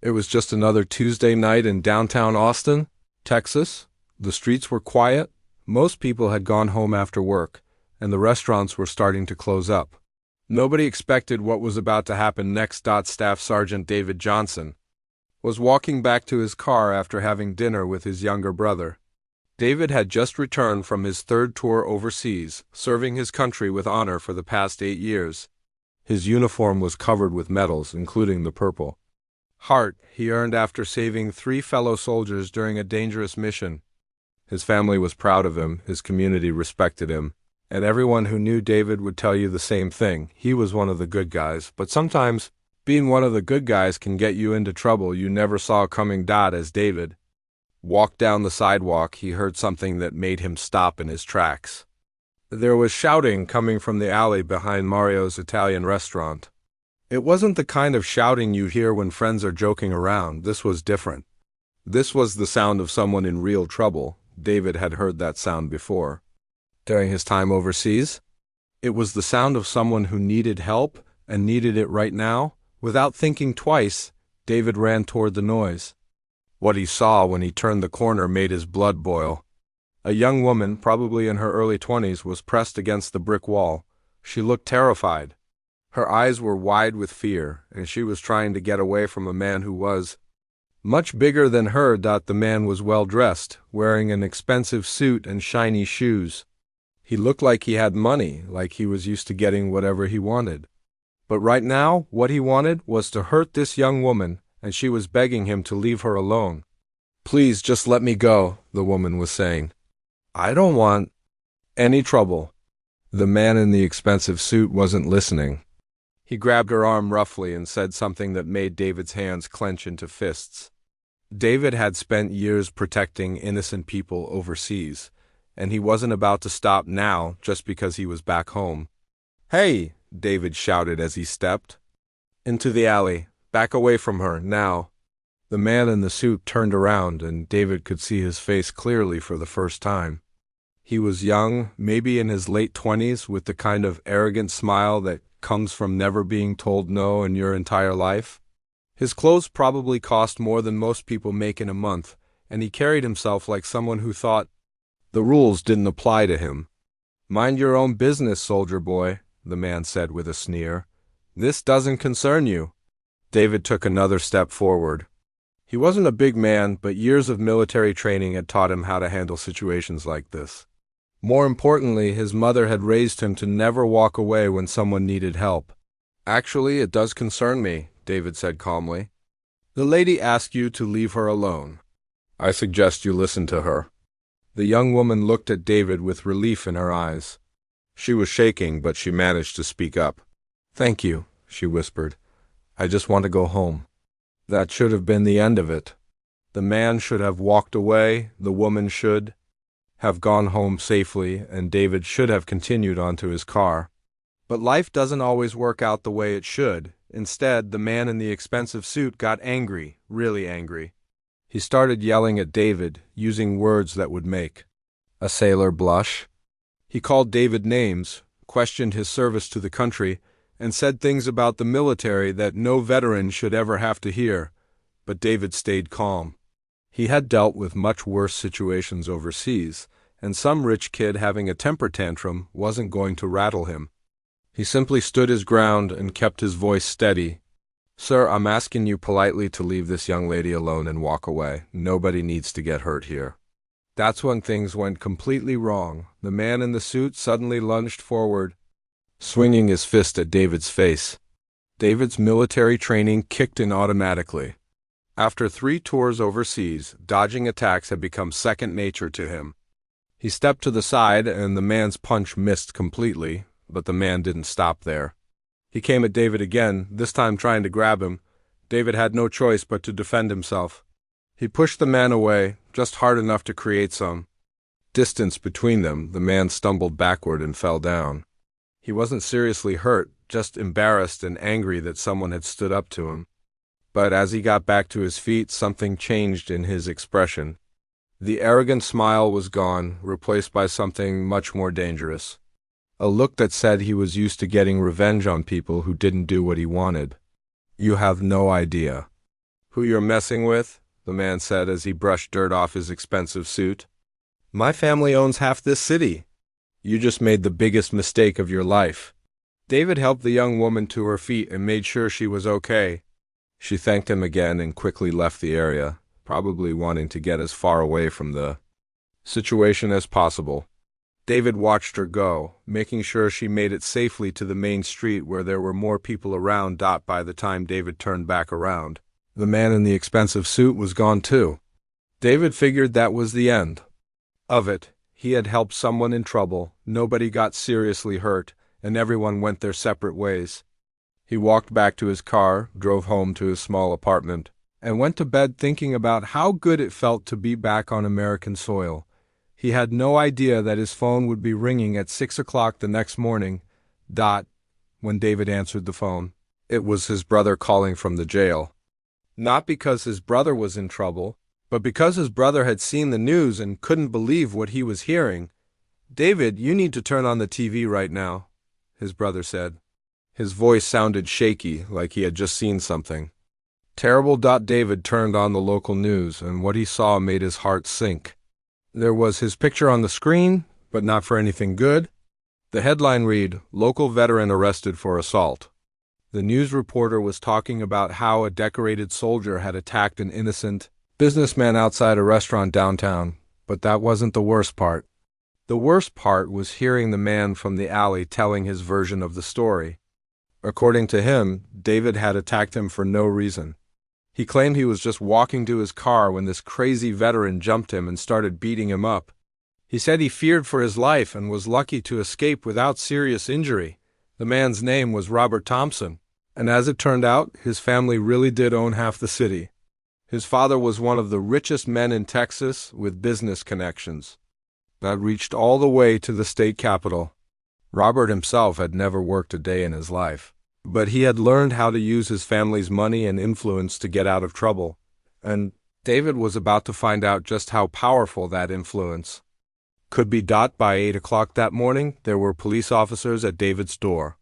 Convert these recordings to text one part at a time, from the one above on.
It was just another Tuesday night in downtown Austin, Texas. The streets were quiet, most people had gone home after work, and the restaurants were starting to close up. Nobody expected what was about to happen next. Staff Sergeant David Johnson was walking back to his car after having dinner with his younger brother. David had just returned from his third tour overseas, serving his country with honor for the past 8 years. His uniform was covered with medals, including the Purple Heart he earned after saving 3 fellow soldiers during a dangerous mission. His family was proud of him, his community respected him, and everyone who knew David would tell you the same thing. He was one of the good guys, but sometimes being one of the good guys can get you into trouble you never saw coming. As David walked down the sidewalk, he heard something that made him stop in his tracks. There was shouting coming from the alley behind Mario's Italian restaurant. It wasn't the kind of shouting you hear when friends are joking around. This was different. This was the sound of someone in real trouble. David had heard that sound before during his time overseas. It was the sound of someone who needed help and needed it right now. Without thinking twice, David ran toward the noise. What he saw when he turned the corner made his blood boil. A young woman, probably in her early 20s, was pressed against the brick wall. She looked terrified. Her eyes were wide with fear, and she was trying to get away from a man who was much bigger than her. The man was well dressed, wearing an expensive suit and shiny shoes. He looked like he had money, like he was used to getting whatever he wanted. But right now, what he wanted was to hurt this young woman, and she was begging him to leave her alone. "Please, just let me go," the woman was saying. "I don't want any trouble." The man in the expensive suit wasn't listening. He grabbed her arm roughly and said something that made David's hands clench into fists. David had spent years protecting innocent people overseas, and he wasn't about to stop now just because he was back home. "Hey!" David shouted as he stepped into the alley. "Back away from her, now." The man in the suit turned around, and David could see his face clearly for the first time. He was young, maybe in his late 20s, with the kind of arrogant smile that comes from never being told no in your entire life. His clothes probably cost more than most people make in a month, and he carried himself like someone who thought the rules didn't apply to him. "Mind your own business, soldier boy," the man said with a sneer. "This doesn't concern you." David took another step forward. He wasn't a big man, but years of military training had taught him how to handle situations like this. More importantly, his mother had raised him to never walk away when someone needed help. "Actually, it does concern me," David said calmly. "The lady asked you to leave her alone. I suggest you listen to her." The young woman looked at David with relief in her eyes. She was shaking, but she managed to speak up. "Thank you," she whispered. "I just want to go home." That should have been the end of it. The man should have walked away, the woman should have gone home safely, and David should have continued on to his car. But life doesn't always work out the way it should. Instead, the man in the expensive suit got angry, really angry. He started yelling at David, using words that would make a sailor blush. He called David names, questioned his service to the country, and said things about the military that no veteran should ever have to hear. But David stayed calm. He had dealt with much worse situations overseas, and some rich kid having a temper tantrum wasn't going to rattle him. He simply stood his ground and kept his voice steady. "Sir, I'm asking you politely to leave this young lady alone and walk away. Nobody needs to get hurt here." That's when things went completely wrong. The man in the suit suddenly lunged forward, swinging his fist at David's face. David's military training kicked in automatically. After 3 tours overseas, dodging attacks had become second nature to him. He stepped to the side, and the man's punch missed completely, but the man didn't stop there. He came at David again, this time trying to grab him. David had no choice but to defend himself. He pushed the man away, just hard enough to create some distance between them. The man stumbled backward and fell down. He wasn't seriously hurt, just embarrassed and angry that someone had stood up to him. But as he got back to his feet, something changed in his expression. The arrogant smile was gone, replaced by something much more dangerous. A look that said he was used to getting revenge on people who didn't do what he wanted. "You have no idea "Who you're messing with?" the man said as he brushed dirt off his expensive suit. "My family owns half this city. You just made the biggest mistake of your life." David helped the young woman to her feet and made sure she was okay. She thanked him again and quickly left the area, probably wanting to get as far away from the situation as possible. David watched her go, making sure she made it safely to the main street where there were more people around. By the time David turned back around, the man in the expensive suit was gone too. David figured that was the end of it. He had helped someone in trouble, nobody got seriously hurt, and everyone went their separate ways. He walked back to his car, drove home to his small apartment, and went to bed thinking about how good it felt to be back on American soil. He had no idea that his phone would be ringing at 6 o'clock the next morning. When David answered the phone, it was his brother calling from the jail. Not because his brother was in trouble, but because his brother had seen the news and couldn't believe what he was hearing. "David, you need to turn on the TV right now," his brother said. His voice sounded shaky, like he had just seen something terrible. David turned on the local news, and what he saw made his heart sink. There was his picture on the screen, but not for anything good. The headline read, "Local Veteran Arrested for Assault." The news reporter was talking about how a decorated soldier had attacked an innocent businessman outside a restaurant downtown, but that wasn't the worst part. The worst part was hearing the man from the alley telling his version of the story. According to him, David had attacked him for no reason. He claimed he was just walking to his car when this crazy veteran jumped him and started beating him up. He said he feared for his life and was lucky to escape without serious injury. The man's name was Robert Thompson, and as it turned out, his family really did own half the city. His father was one of the richest men in Texas with business connections that reached all the way to the state capitol. Robert himself had never worked a day in his life, but he had learned how to use his family's money and influence to get out of trouble, and David was about to find out just how powerful that influence could be. By 8 o'clock that morning, there were police officers at David's door.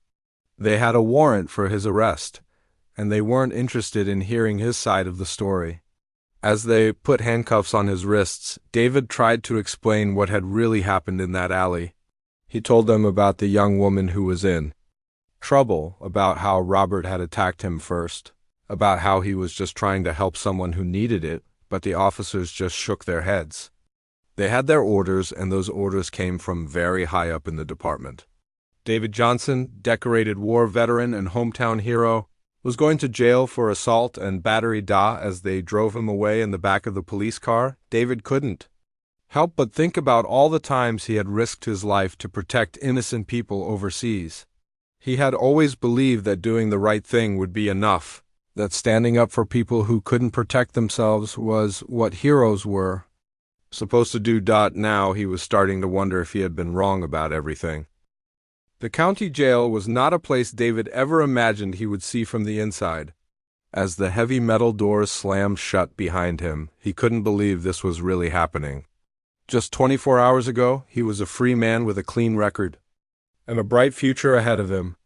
They had a warrant for his arrest, and they weren't interested in hearing his side of the story. As they put handcuffs on his wrists, David tried to explain what had really happened in that alley. He told them about the young woman who was in trouble, about how Robert had attacked him first, about how he was just trying to help someone who needed it, but the officers just shook their heads. They had their orders, and those orders came from very high up in the department. David Johnson, decorated war veteran and hometown hero, was going to jail for assault and battery. As they drove him away in the back of the police car, David couldn't help but think about all the times he had risked his life to protect innocent people overseas. He had always believed that doing the right thing would be enough, that standing up for people who couldn't protect themselves was what heroes were supposed to do. Now he was starting to wonder if he had been wrong about everything. The county jail was not a place David ever imagined he would see from the inside. As the heavy metal doors slammed shut behind him, he couldn't believe this was really happening. Just 24 hours ago, he was a free man with a clean record and a bright future ahead of him.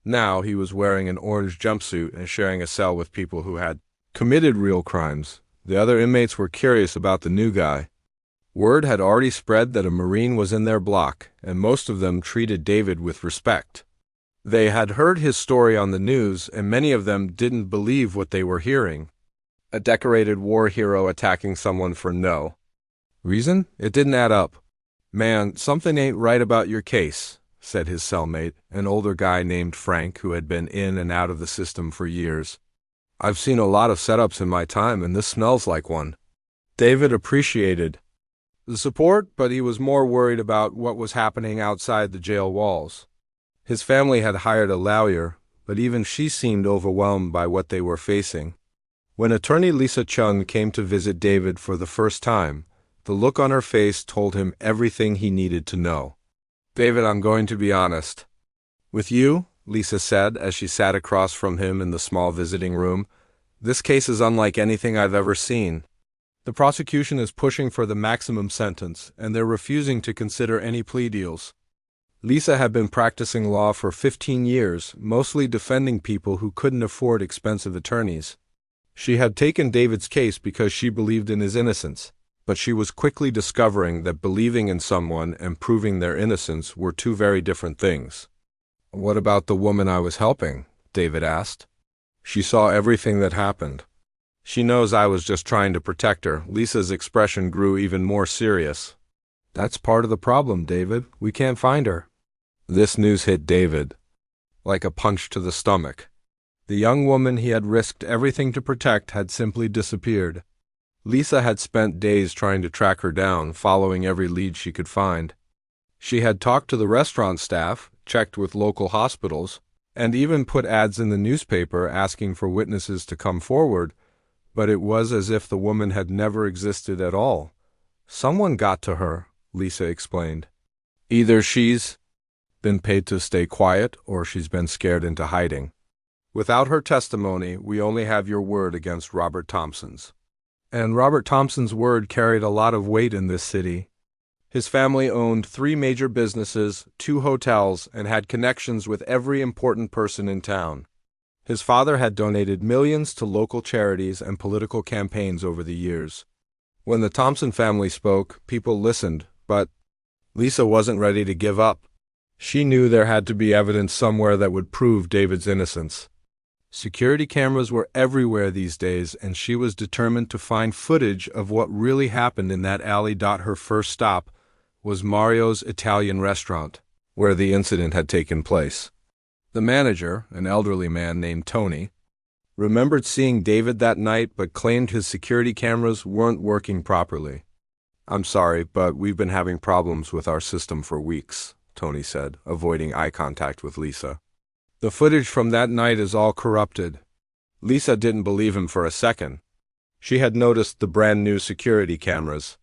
Now he was wearing an orange jumpsuit and sharing a cell with people who had committed real crimes. The other inmates were curious about the new guy. Word had already spread that a Marine was in their block, and most of them treated David with respect. They had heard his story on the news, and many of them didn't believe what they were hearing. A decorated war hero attacking someone for no reason? It didn't add up. "Man, something ain't right about your case," said his cellmate, an older guy named Frank who had been in and out of the system for years. "I've seen a lot of setups in my time, and this smells like one." David appreciated the support, but he was more worried about what was happening outside the jail walls. His family had hired a lawyer, but even she seemed overwhelmed by what they were facing. When attorney Lisa Chung came to visit David for the first time, the look on her face told him everything he needed to know. "David, I'm going to be honest with you," Lisa said as she sat across from him in the small visiting room. "This case is unlike anything I've ever seen. The prosecution is pushing for the maximum sentence, and they're refusing to consider any plea deals." Lisa had been practicing law for 15 years, mostly defending people who couldn't afford expensive attorneys. She had taken David's case because she believed in his innocence, but she was quickly discovering that believing in someone and proving their innocence were two very different things. "What about the woman I was helping?" David asked. "She saw everything that happened. She knows I was just trying to protect her." Lisa's expression grew even more serious. "That's part of the problem, David. We can't find her." This news hit David like a punch to the stomach. The young woman he had risked everything to protect had simply disappeared. Lisa had spent days trying to track her down, following every lead she could find. She had talked to the restaurant staff, checked with local hospitals, and even put ads in the newspaper asking for witnesses to come forward, but it was as if the woman had never existed at all. "Someone got to her," Lisa explained. "Either she's been paid to stay quiet or she's been scared into hiding. Without her testimony, we only have your word against Robert Thompson's." And Robert Thompson's word carried a lot of weight in this city. His family owned 3 major businesses, 2 hotels, and had connections with every important person in town. His father had donated millions to local charities and political campaigns over the years. When the Thompson family spoke, people listened, but Lisa wasn't ready to give up. She knew there had to be evidence somewhere that would prove David's innocence. Security cameras were everywhere these days, and she was determined to find footage of what really happened in that alley. Her first stop was Mario's Italian restaurant, where the incident had taken place. The manager, an elderly man named Tony, remembered seeing David that night but claimed his security cameras weren't working properly. "I'm sorry, but we've been having problems with our system for weeks," Tony said, avoiding eye contact with Lisa. "The footage from that night is all corrupted." Lisa didn't believe him for a second. She had noticed the brand new security cameras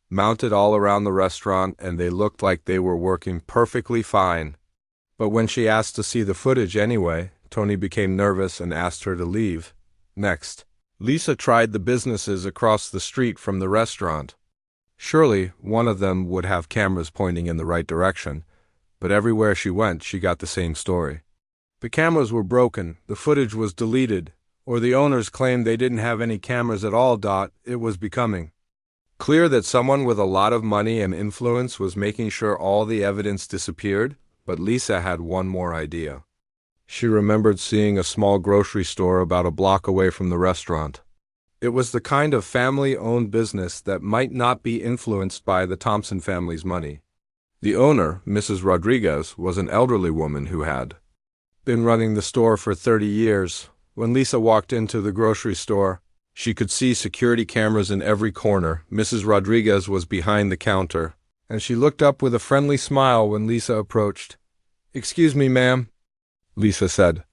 mounted all around the restaurant, and they looked like they were working perfectly fine. But when she asked to see the footage anyway, Tony became nervous and asked her to leave. Next, Lisa tried the businesses across the street from the restaurant. Surely one of them would have cameras pointing in the right direction, but everywhere she went, she got the same story. The cameras were broken, the footage was deleted, or the owners claimed they didn't have any cameras at all. It was becoming clear that someone with a lot of money and influence was making sure all the evidence disappeared, but Lisa had one more idea. She remembered seeing a small grocery store about a block away from the restaurant. It was the kind of family-owned business that might not be influenced by the Thompson family's money. The owner, Mrs. Rodriguez, was an elderly woman who had been running the store for 30 years. When Lisa walked into the grocery store, she could see security cameras in every corner. Mrs. Rodriguez was behind the counter, and she looked up with a friendly smile when Lisa approached. "Excuse me, ma'am," Lisa said.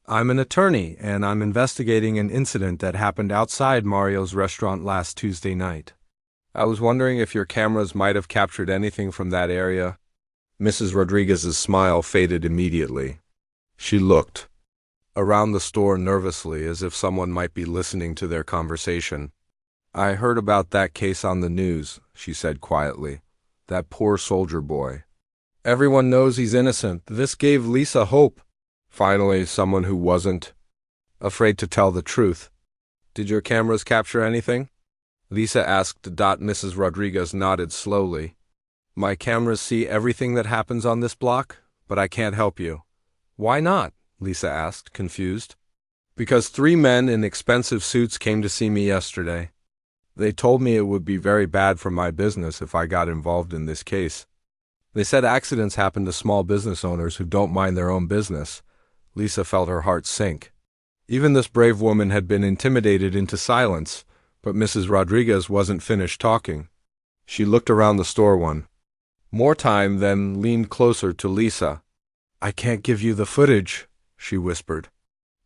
"I'm an attorney, and I'm investigating an incident that happened outside Mario's restaurant last Tuesday night. I was wondering if your cameras might have captured anything from that area." Mrs. Rodriguez's smile faded immediately. She looked around the store nervously, as if someone might be listening to their conversation. "I heard about that case on the news," she said quietly. "That poor soldier boy. Everyone knows he's innocent." This gave Lisa hope. Finally, someone who wasn't afraid to tell the truth. "Did your cameras capture anything?" Lisa asked. Mrs. Rodriguez nodded slowly. "My cameras see everything that happens on this block, but I can't help you." "Why not?" Lisa asked, confused. "Because 3 men in expensive suits came to see me yesterday. They told me it would be very bad for my business if I got involved in this case. They said accidents happen to small business owners who don't mind their own business." Lisa felt her heart sink. Even this brave woman had been intimidated into silence, but Mrs. Rodriguez wasn't finished talking. She looked around the store one more time, then leaned closer to Lisa. "I can't give you the footage," she whispered,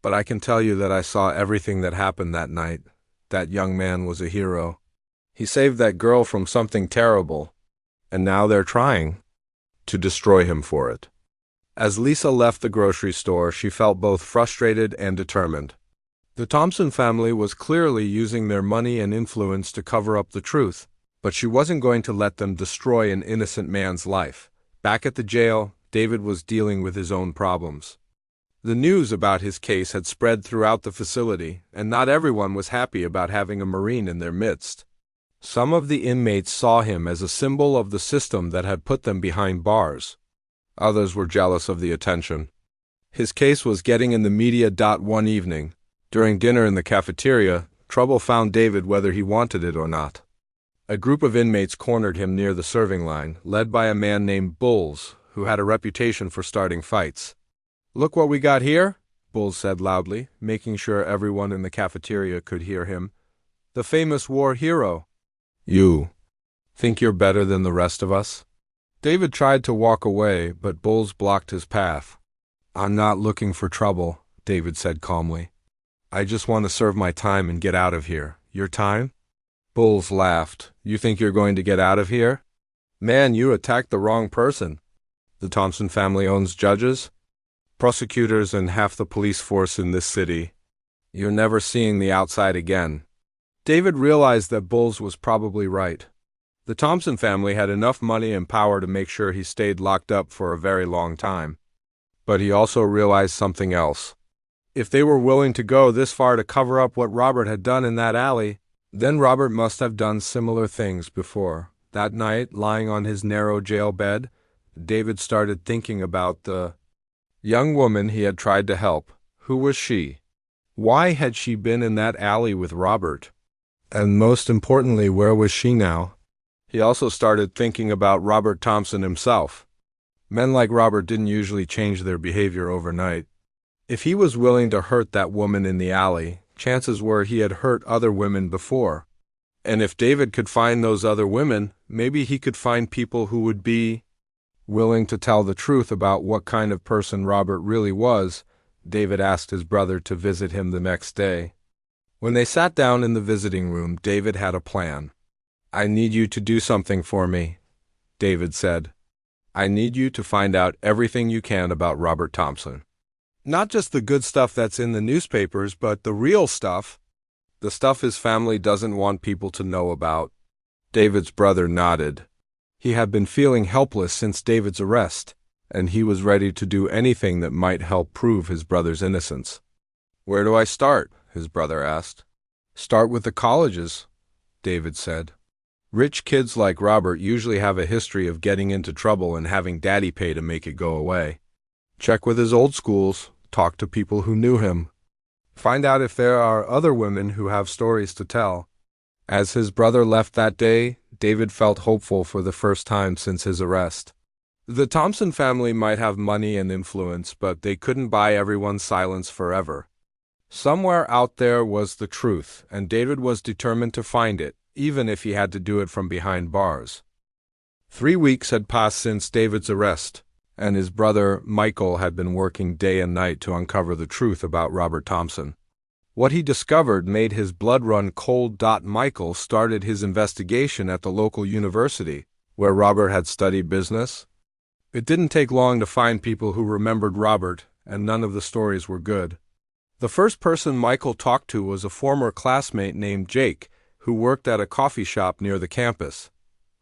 "but I can tell you that I saw everything that happened that night. That young man was a hero. He saved that girl from something terrible, and now they're trying to destroy him for it." As Lisa left the grocery store, she felt both frustrated and determined. The Thompson family was clearly using their money and influence to cover up the truth, but she wasn't going to let them destroy an innocent man's life. Back at the jail, David was dealing with his own problems. The news about his case had spread throughout the facility, and not everyone was happy about having a Marine in their midst. Some of the inmates saw him as a symbol of the system that had put them behind bars. Others were jealous of the attention. His case was getting in the media. One evening, during dinner in the cafeteria, trouble found David whether he wanted it or not. A group of inmates cornered him near the serving line, led by a man named Bulls, who had a reputation for starting fights. "Look what we got here," Bulls said loudly, making sure everyone in the cafeteria could hear him. "The famous war hero." "You think you're better than the rest of us?" David tried to walk away, but Bulls blocked his path. "I'm not looking for trouble," David said calmly. "I just want to serve my time and get out of here." "Your time?" Bulls laughed. "You think you're going to get out of here? Man, you attacked the wrong person. The Thompson family owns judges, prosecutors, and half the police force in this city. You're never seeing the outside again." David realized that Bulls was probably right. The Thompson family had enough money and power to make sure he stayed locked up for a very long time. But he also realized something else. If they were willing to go this far to cover up what Robert had done in that alley, then Robert must have done similar things before. That night, lying on his narrow jail bed, David started thinking about the young woman he had tried to help. Who was she? Why had she been in that alley with Robert? And most importantly, where was she now? He also started thinking about Robert Thompson himself. Men like Robert didn't usually change their behavior overnight. If he was willing to hurt that woman in the alley, chances were he had hurt other women before. And if David could find those other women, maybe he could find people who would be willing to tell the truth about what kind of person Robert really was. David asked his brother to visit him the next day. When they sat down in the visiting room, David had a plan. "I need you to do something for me," David said. "I need you to find out everything you can about Robert Thompson. Not just the good stuff that's in the newspapers, but the real stuff. The stuff his family doesn't want people to know about." David's brother nodded. He had been feeling helpless since David's arrest, and he was ready to do anything that might help prove his brother's innocence. "Where do I start?" his brother asked. "Start with the colleges," David said. "Rich kids like Robert usually have a history of getting into trouble and having daddy pay to make it go away. Check with his old schools, talk to people who knew him. Find out if there are other women who have stories to tell." As his brother left that day, David felt hopeful for the first time since his arrest. The Thompson family might have money and influence, but they couldn't buy everyone's silence forever. Somewhere out there was the truth, and David was determined to find it, even if he had to do it from behind bars. 3 weeks had passed since David's arrest, and his brother, Michael, had been working day and night to uncover the truth about Robert Thompson. What he discovered made his blood run cold. Michael started his investigation at the local university, where Robert had studied business. It didn't take long to find people who remembered Robert, and none of the stories were good. The first person Michael talked to was a former classmate named Jake, who worked at a coffee shop near the campus.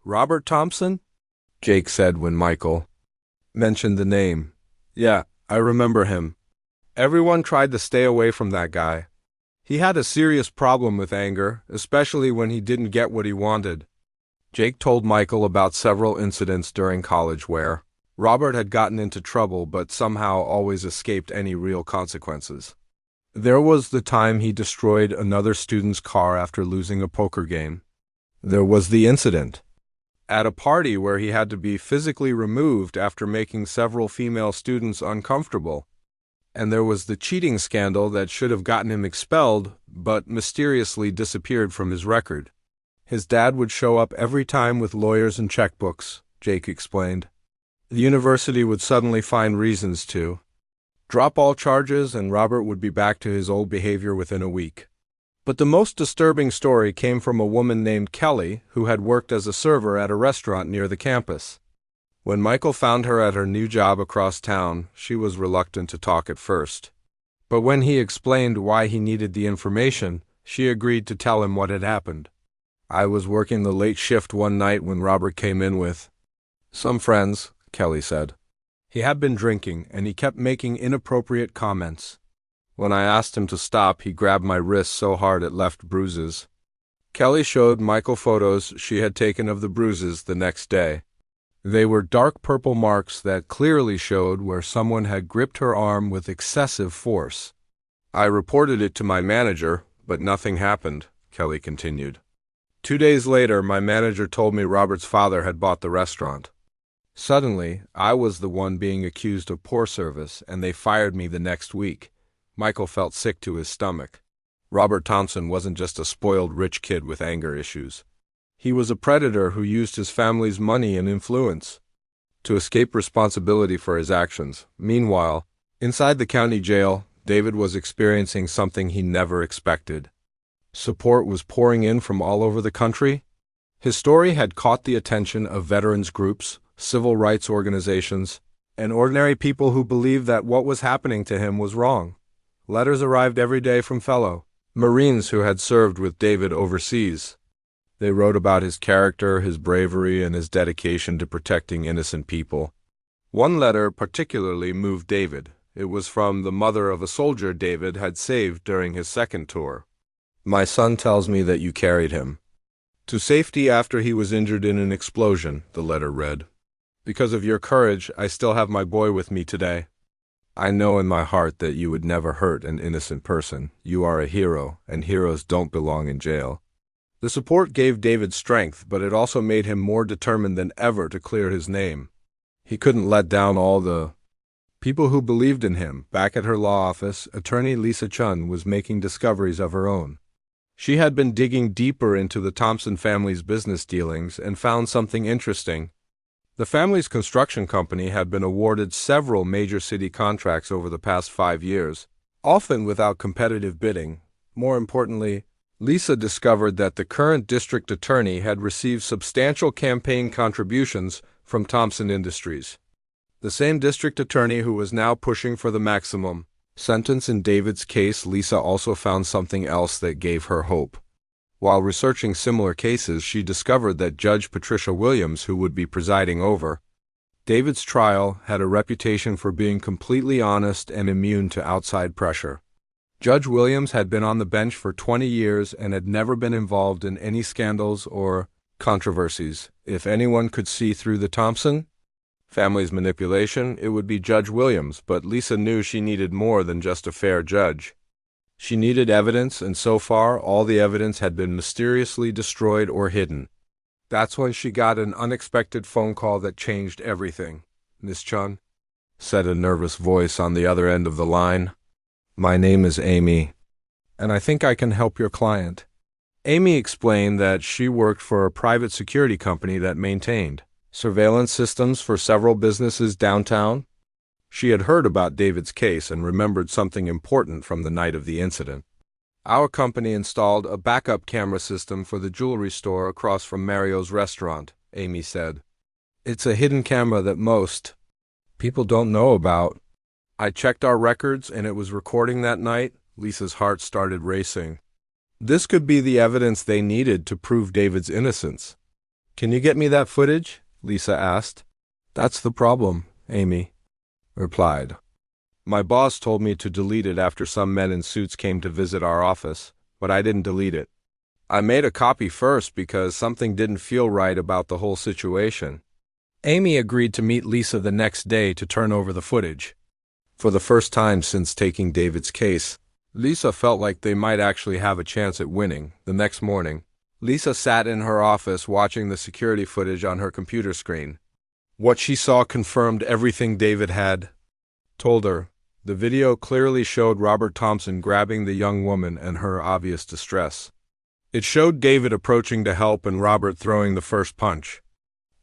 "Robert Thompson?" Jake said when Michael mentioned the name. "Yeah, I remember him. Everyone tried to stay away from that guy. He had a serious problem with anger, especially when he didn't get what he wanted." Jake told Michael about several incidents during college where Robert had gotten into trouble but somehow always escaped any real consequences. There was the time he destroyed another student's car after losing a poker game. There was the incident at a party where he had to be physically removed after making several female students uncomfortable. And there was the cheating scandal that should have gotten him expelled, but mysteriously disappeared from his record. His dad would show up every time with lawyers and checkbooks, Jake explained. The university would suddenly find reasons to drop all charges, and Robert would be back to his old behavior within a week. But the most disturbing story came from a woman named Kelly, who had worked as a server at a restaurant near the campus. When Michael found her at her new job across town, she was reluctant to talk at first. But when he explained why he needed the information, she agreed to tell him what had happened. "I was working the late shift one night when Robert came in with some friends," Kelly said. He had been drinking, and he kept making inappropriate comments. When I asked him to stop, he grabbed my wrist so hard it left bruises. Kelly showed Michael photos she had taken of the bruises the next day. They were dark purple marks that clearly showed where someone had gripped her arm with excessive force. I reported it to my manager, but nothing happened, Kelly continued. 2 days later, my manager told me Robert's father had bought the restaurant. Suddenly, I was the one being accused of poor service, and they fired me the next week. Michael felt sick to his stomach. Robert Thompson wasn't just a spoiled rich kid with anger issues. He was a predator who used his family's money and influence to escape responsibility for his actions. Meanwhile, inside the county jail, David was experiencing something he never expected. Support was pouring in from all over the country. His story had caught the attention of veterans groups, civil rights organizations, and ordinary people who believed that what was happening to him was wrong. Letters arrived every day from fellow Marines who had served with David overseas. They wrote about his character, his bravery, and his dedication to protecting innocent people. One letter particularly moved David. It was from the mother of a soldier David had saved during his second tour. "My son tells me that you carried him to safety after he was injured in an explosion," the letter read. "Because of your courage, I still have my boy with me today. I know in my heart that you would never hurt an innocent person. You are a hero, and heroes don't belong in jail." The support gave David strength, but it also made him more determined than ever to clear his name. He couldn't let down all the people who believed in him. Back at her law office, attorney Lisa Chun was making discoveries of her own. She had been digging deeper into the Thompson family's business dealings and found something interesting. The family's construction company had been awarded several major city contracts over the past 5 years, often without competitive bidding. More importantly, Lisa discovered that the current district attorney had received substantial campaign contributions from Thompson Industries. The same district attorney who was now pushing for the maximum sentence in David's case. Lisa also found something else that gave her hope. While researching similar cases, she discovered that Judge Patricia Williams, who would be presiding over David's trial, had a reputation for being completely honest and immune to outside pressure. Judge Williams had been on the bench for 20 years and had never been involved in any scandals or controversies. If anyone could see through the Thompson family's manipulation, it would be Judge Williams, but Lisa knew she needed more than just a fair judge. She needed evidence, and so far, all the evidence had been mysteriously destroyed or hidden. That's when she got an unexpected phone call that changed everything. "Miss Chun," said a nervous voice on the other end of the line. "My name is Amy, and I think I can help your client." Amy explained that she worked for a private security company that maintained surveillance systems for several businesses downtown. She had heard about David's case and remembered something important from the night of the incident. "Our company installed a backup camera system for the jewelry store across from Mario's restaurant," Amy said. "It's a hidden camera that most people don't know about. I checked our records and it was recording that night." Lisa's heart started racing. This could be the evidence they needed to prove David's innocence. "Can you get me that footage?" Lisa asked. "That's the problem," Amy replied. "My boss told me to delete it after some men in suits came to visit our office, but I didn't delete it. I made a copy first because something didn't feel right about the whole situation." Amy agreed to meet Lisa the next day to turn over the footage. For the first time since taking David's case, Lisa felt like they might actually have a chance at winning. The next morning, Lisa sat in her office watching the security footage on her computer screen. What she saw confirmed everything David had told her. The video clearly showed Robert Thompson grabbing the young woman and her obvious distress. It showed David approaching to help and Robert throwing the first punch.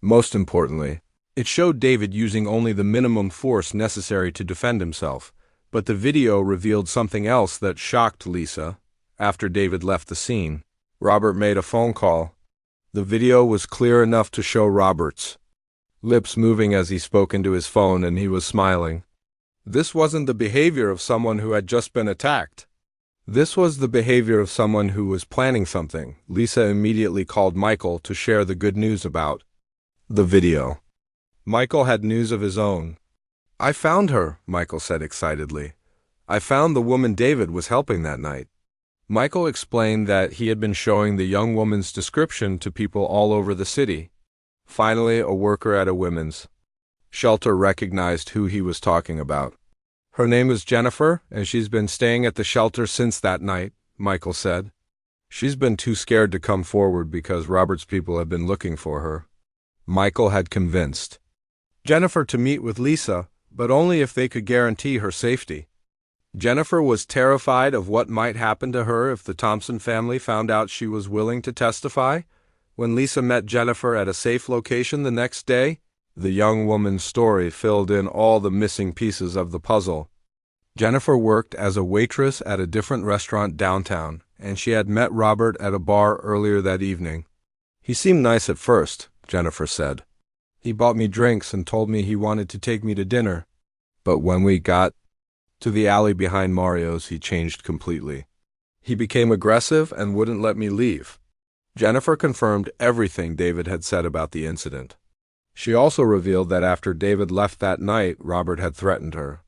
Most importantly, it showed David using only the minimum force necessary to defend himself. But the video revealed something else that shocked Lisa. After David left the scene, Robert made a phone call. The video was clear enough to show Robert's lips moving as he spoke into his phone, and he was smiling. This wasn't the behavior of someone who had just been attacked. This was the behavior of someone who was planning something. Lisa immediately called Michael to share the good news about the video. Michael had news of his own. I found her, Michael said excitedly. I found the woman David was helping that night. Michael explained that he had been showing the young woman's description to people all over the city. Finally, a worker at a women's shelter recognized who he was talking about. Her name is Jennifer, and she's been staying at the shelter since that night, Michael said. She's been too scared to come forward because Robert's people have been looking for her. Michael had convinced Jennifer to meet with Lisa, but only if they could guarantee her safety. Jennifer was terrified of what might happen to her if the Thompson family found out she was willing to testify. When Lisa met Jennifer at a safe location the next day, the young woman's story filled in all the missing pieces of the puzzle. Jennifer worked as a waitress at a different restaurant downtown, and she had met Robert at a bar earlier that evening. He seemed nice at first, Jennifer said. He bought me drinks and told me he wanted to take me to dinner. But when we got to the alley behind Mario's, he changed completely. He became aggressive and wouldn't let me leave. Jennifer confirmed everything David had said about the incident. She also revealed that after David left that night, Robert had threatened her.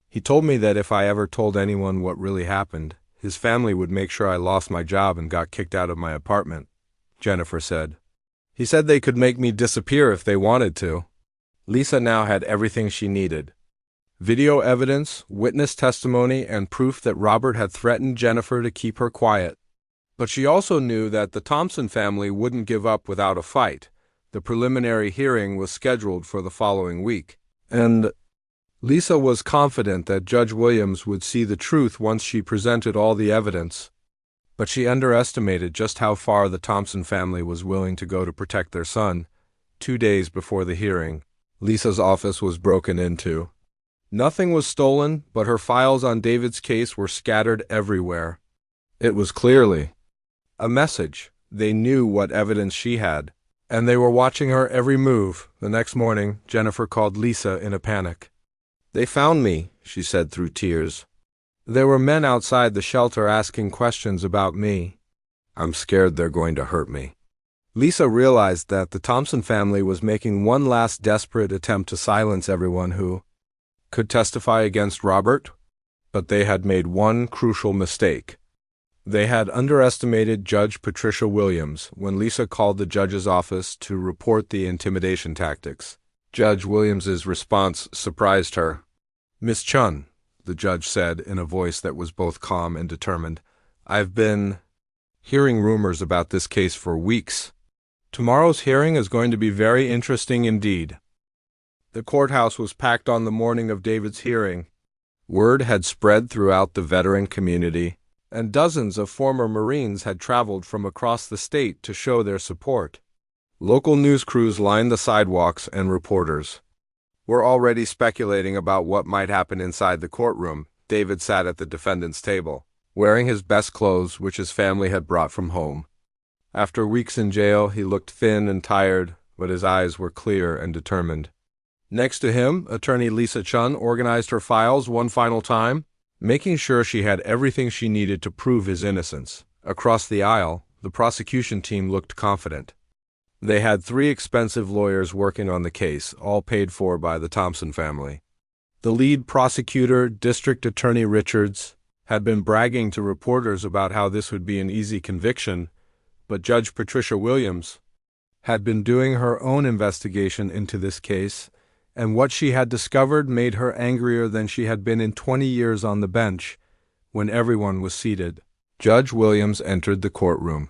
He told me that if I ever told anyone what really happened, his family would make sure I lost my job and got kicked out of my apartment, Jennifer said. He said they could make me disappear if they wanted to. Lisa now had everything she needed: video evidence, witness testimony, and proof that Robert had threatened Jennifer to keep her quiet. But she also knew that the Thompson family wouldn't give up without a fight. The preliminary hearing was scheduled for the following week, and Lisa was confident that Judge Williams would see the truth once she presented all the evidence. But she underestimated just how far the Thompson family was willing to go to protect their son. 2 days before the hearing, Lisa's office was broken into. Nothing was stolen, but her files on David's case were scattered everywhere. It was clearly a message. They knew what evidence she had, and they were watching her every move. The next morning, Jennifer called Lisa in a panic. They found me, she said through tears. There were men outside the shelter asking questions about me. I'm scared they're going to hurt me. Lisa realized that the Thompson family was making one last desperate attempt to silence everyone who could testify against Robert, but they had made one crucial mistake. They had underestimated Judge Patricia Williams when Lisa called the judge's office to report the intimidation tactics. Judge Williams's response surprised her. Miss Chun, the judge said in a voice that was both calm and determined, I've been hearing rumors about this case for weeks. Tomorrow's hearing is going to be very interesting indeed. The courthouse was packed on the morning of David's hearing. Word had spread throughout the veteran community, and dozens of former Marines had traveled from across the state to show their support. Local news crews lined the sidewalks, and reporters were already speculating about what might happen inside the courtroom. David sat at the defendant's table, wearing his best clothes, which his family had brought from home. After weeks in jail, he looked thin and tired, but his eyes were clear and determined. Next to him, attorney Lisa Chun organized her files one final time, making sure she had everything she needed to prove his innocence. Across the aisle, the prosecution team looked confident. They had 3 expensive lawyers working on the case, all paid for by the Thompson family. The lead prosecutor, District Attorney Richards, had been bragging to reporters about how this would be an easy conviction, but Judge Patricia Williams had been doing her own investigation into this case, and what she had discovered made her angrier than she had been in 20 years on the bench, when everyone was seated. Judge Williams entered the courtroom.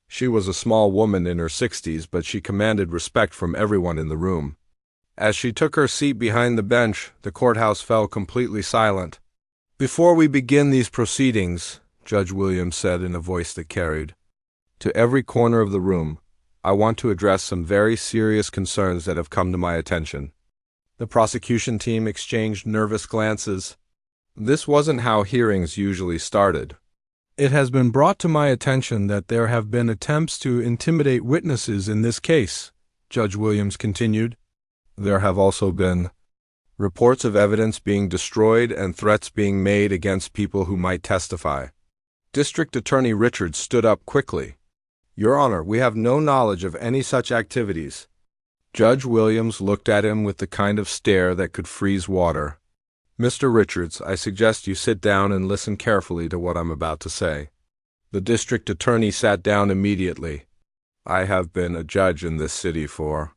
She was a small woman in her 60s, but she commanded respect from everyone in the room. As she took her seat behind the bench, the courthouse fell completely silent. Before we begin these proceedings, Judge Williams said in a voice that carried to every corner of the room, I want to address some very serious concerns that have come to my attention. The prosecution team exchanged nervous glances. This wasn't how hearings usually started. It has been brought to my attention that there have been attempts to intimidate witnesses in this case, Judge Williams continued. There have also been reports of evidence being destroyed and threats being made against people who might testify. District Attorney Richards stood up quickly. Your Honor, we have no knowledge of any such activities. Judge Williams looked at him with the kind of stare that could freeze water. Mr. Richards, I suggest you sit down and listen carefully to what I'm about to say. The district attorney sat down immediately. I have been a judge in this city for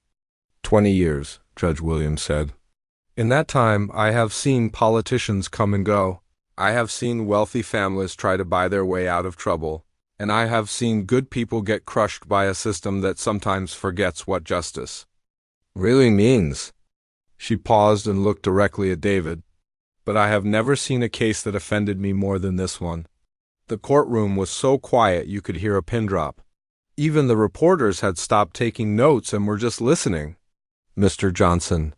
20 years, Judge Williams said. In that time, I have seen politicians come and go. I have seen wealthy families try to buy their way out of trouble. And I have seen good people get crushed by a system that sometimes forgets what justice really means. She paused and looked directly at David. But I have never seen a case that offended me more than this one. The courtroom was so quiet you could hear a pin drop. Even the reporters had stopped taking notes and were just listening. Mr. Johnson,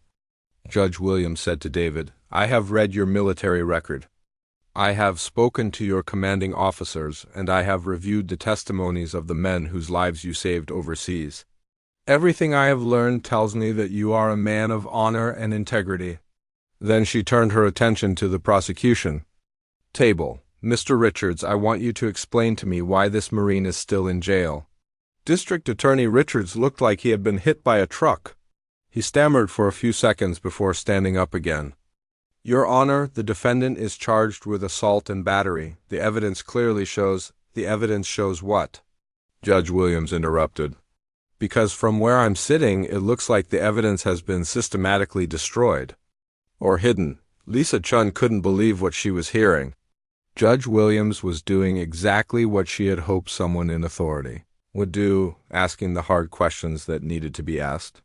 Judge Williams said to David, I have read your military record. I have spoken to your commanding officers, and I have reviewed the testimonies of the men whose lives you saved overseas. Everything I have learned tells me that you are a man of honor and integrity. Then she turned her attention to the prosecution. Table. Mr. Richards, I want you to explain to me why this Marine is still in jail. District Attorney Richards looked like he had been hit by a truck. He stammered for a few seconds before standing up again. Your Honor, the defendant is charged with assault and battery. The evidence clearly shows. The evidence shows what? Judge Williams interrupted. Because from where I'm sitting, it looks like the evidence has been systematically destroyed. Or hidden. Lisa Chun couldn't believe what she was hearing. Judge Williams was doing exactly what she had hoped someone in authority would do, asking the hard questions that needed to be asked.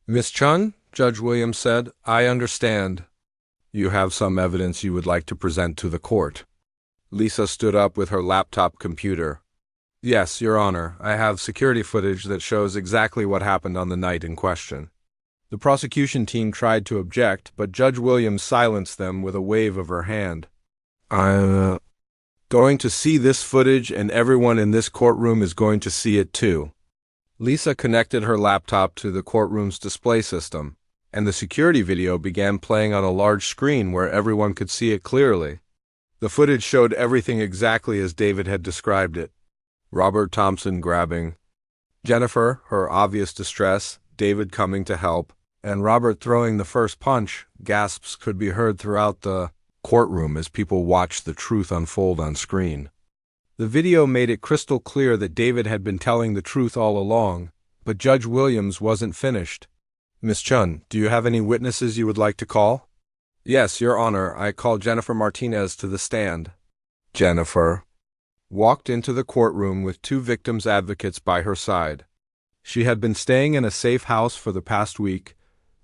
Miss Chun, Judge Williams said, I understand. You have some evidence you would like to present to the court. Lisa stood up with her laptop computer. Yes, Your Honor, I have security footage that shows exactly what happened on the night in question. The prosecution team tried to object, but Judge Williams silenced them with a wave of her hand. I'm going to see this footage, and everyone in this courtroom is going to see it too. Lisa connected her laptop to the courtroom's display system, and the security video began playing on a large screen where everyone could see it clearly. The footage showed everything exactly as David had described it. Robert Thompson grabbing Jennifer, her obvious distress, David coming to help, and Robert throwing the first punch. Gasps could be heard throughout the courtroom as people watched the truth unfold on screen. The video made it crystal clear that David had been telling the truth all along, but Judge Williams wasn't finished. Miss Chun, do you have any witnesses you would like to call? Yes, Your Honor, I call Jennifer Martinez to the stand. Jennifer walked into the courtroom with two victims' advocates by her side. She had been staying in a safe house for the past week,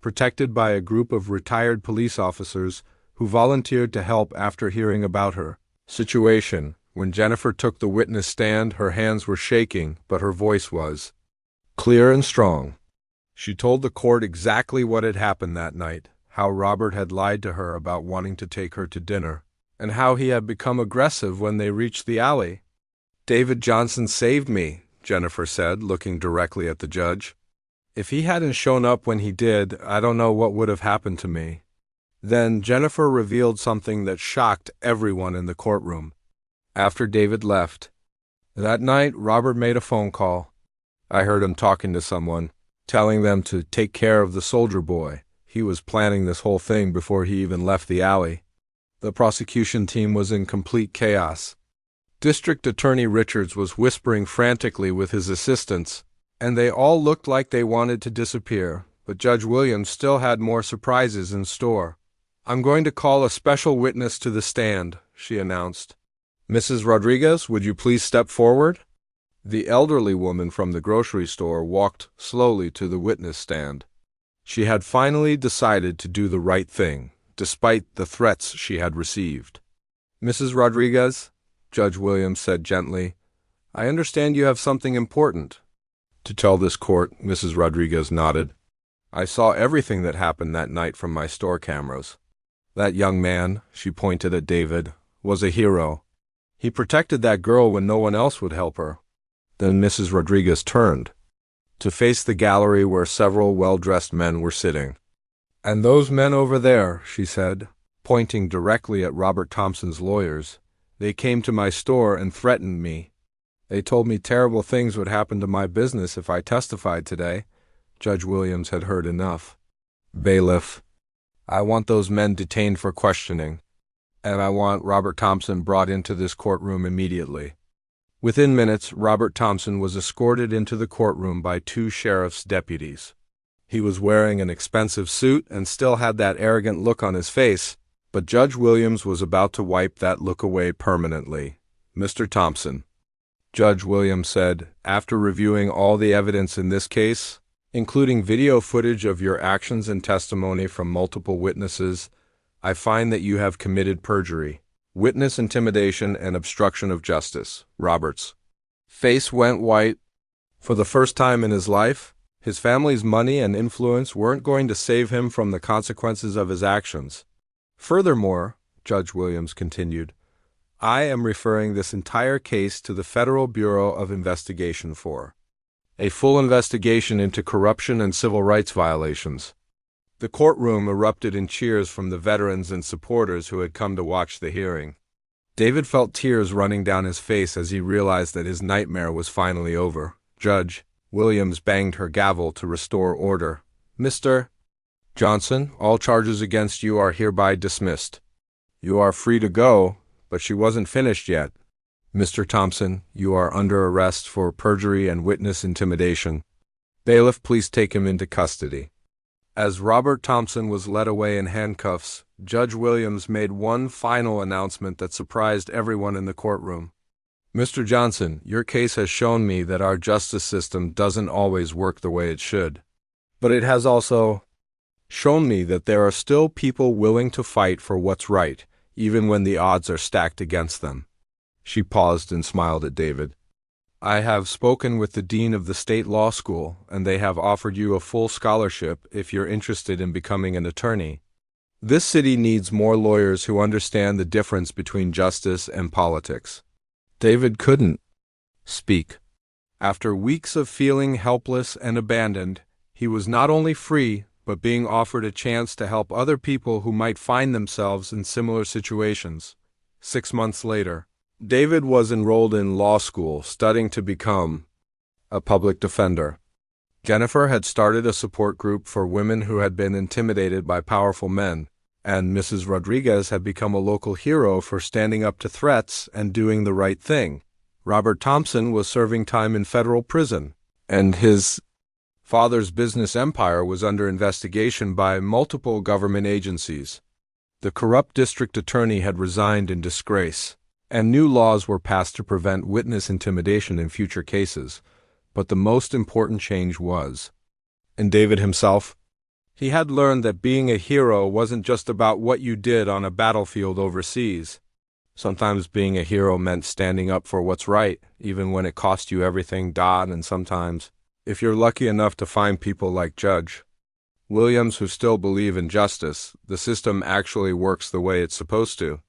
protected by a group of retired police officers who volunteered to help after hearing about her situation. When Jennifer took the witness stand, her hands were shaking, but her voice was clear and strong. She told the court exactly what had happened that night, how Robert had lied to her about wanting to take her to dinner, and how he had become aggressive when they reached the alley. David Johnson saved me, Jennifer said, looking directly at the judge. If he hadn't shown up when he did, I don't know what would have happened to me. Then Jennifer revealed something that shocked everyone in the courtroom. After David left, that night Robert made a phone call. I heard him talking to someone, telling them to take care of the soldier boy. He was planning this whole thing before he even left the alley. The prosecution team was in complete chaos. District Attorney Richards was whispering frantically with his assistants, and they all looked like they wanted to disappear, but Judge Williams still had more surprises in store. I'm going to call a special witness to the stand, she announced. Mrs. Rodriguez, would you please step forward? The elderly woman from the grocery store walked slowly to the witness stand. She had finally decided to do the right thing, despite the threats she had received. Mrs. Rodriguez, Judge Williams said gently, I understand you have something important to tell this court. Mrs. Rodriguez nodded. I saw everything that happened that night from my store cameras. That young man, she pointed at David, was a hero. He protected that girl when no one else would help her. Then Mrs. Rodriguez turned to face the gallery where several well-dressed men were sitting. And those men over there, she said, pointing directly at Robert Thompson's lawyers, they came to my store and threatened me. They told me terrible things would happen to my business if I testified today. Judge Williams had heard enough. Bailiff, I want those men detained for questioning, and I want Robert Thompson brought into this courtroom immediately. Within minutes, Robert Thompson was escorted into the courtroom by two sheriff's deputies. He was wearing an expensive suit and still had that arrogant look on his face, but Judge Williams was about to wipe that look away permanently. "Mr. Thompson," Judge Williams said, "after reviewing all the evidence in this case, including video footage of your actions and testimony from multiple witnesses, I find that you have committed perjury, witness intimidation, and obstruction of justice." Robert's face went white. For the first time in his life, his family's money and influence weren't going to save him from the consequences of his actions. "Furthermore," Judge Williams continued, "I am referring this entire case to the Federal Bureau of Investigation for a full investigation into corruption and civil rights violations." The courtroom erupted in cheers from the veterans and supporters who had come to watch the hearing. David felt tears running down his face as he realized that his nightmare was finally over. Judge Williams banged her gavel to restore order. "Mr. Johnson, all charges against you are hereby dismissed. You are free to go, but she wasn't finished yet. Mr. Thompson, you are under arrest for perjury and witness intimidation. Bailiff, please take him into custody." As Robert Thompson was led away in handcuffs, Judge Williams made one final announcement that surprised everyone in the courtroom. "Mr. Johnson, your case has shown me that our justice system doesn't always work the way it should. But it has also shown me that there are still people willing to fight for what's right, even when the odds are stacked against them." She paused and smiled at David. "I have spoken with the dean of the state law school, and they have offered you a full scholarship if you're interested in becoming an attorney. This city needs more lawyers who understand the difference between justice and politics." David couldn't speak. After weeks of feeling helpless and abandoned, he was not only free, but being offered a chance to help other people who might find themselves in similar situations. 6 months later, David was enrolled in law school, studying to become a public defender. Jennifer had started a support group for women who had been intimidated by powerful men, and Mrs. Rodriguez had become a local hero for standing up to threats and doing the right thing. Robert Thompson was serving time in federal prison, and his father's business empire was under investigation by multiple government agencies. The corrupt district attorney had resigned in disgrace, and new laws were passed to prevent witness intimidation in future cases. But the most important change was in David himself. He had learned that being a hero wasn't just about what you did on a battlefield overseas. Sometimes being a hero meant standing up for what's right, even when it cost you everything. And sometimes, if you're lucky enough to find people like Judge Williams who still believe in justice, the system actually works the way it's supposed to.